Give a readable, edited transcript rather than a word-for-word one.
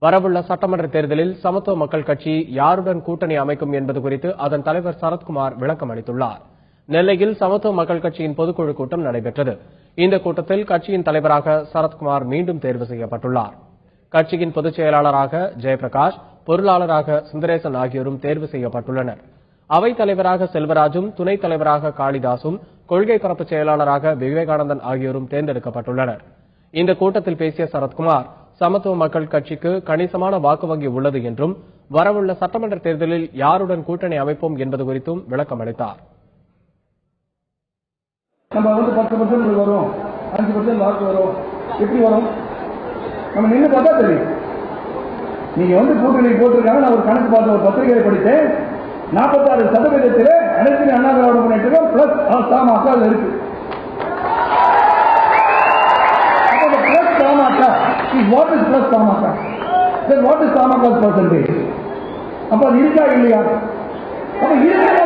வரவுள்ள சட்டமன்ற தேர்தலில் சமத்துவ மக்கள் கட்சி யாருடன் கூட்டணி அமைக்கும் என்பது குறித்து அதன் தலைவர் சரத்குமார் விளக்கம் அளித்துள்ளார். நெல்லையில் சமத்துவ மக்கள் கட்சியின் பொதுக்குழு கூட்டம் நடைபெற்றது. இந்த கூட்டத்தில் கட்சியின் தலைவராக சரத்குமார் மீண்டும் தேர்வு செய்யப்பட்டுள்ளார். கட்சியின் பொதுச் செயலாளராக ஜெயபிரகாஷ், பொருளாளராக சுந்தரேசன் ஆகியோரும் தேர்வு செய்யப்பட்டுள்ளனர். அவைத் தலைவராக செல்வராஜும், துணைத் தலைவராக காளிதாசும், கொள்கை பரப்பு செயலாளராக விவேகானந்தன் ஆகியோரும் தேர்ந்தெடுக்கப்பட்டுள்ளனர். இந்த கூட்டத்தில் பேசிய சரத்குமார், சமத்துவ மக்கள் கட்சிக்கு கணிசமான வாக்கு வங்கி உள்ளது என்றும், வரவுள்ள சட்டமன்ற தேர்தலில் யாருடன் கூட்டணி அமைப்போம் என்பது குறித்தும் விளக்கம் அளித்தார். நம்ம 10% வரும், 5% வாக்கு வரும், எப்படி வரும்? நம்ம நின்று பார்த்தா தெரியும். நீங்க கூட்டணி போட்டிருக்காங்க. நான் ஒரு கணக்கு பார்த்த ஒரு பத்திரிகையை படித்தேன். 46% அனைத்து அண்ணா திராவிட முன்னேற்றம் பிளஸ் தமாக இருக்கு. பிளஸ் தமாக வாட் இஸ் பிளஸ் தமாக? தென் வாட் இஸ் தமாக percentage? அப்ப அது இருக்கா இல்லையா? அப்ப இருக்கா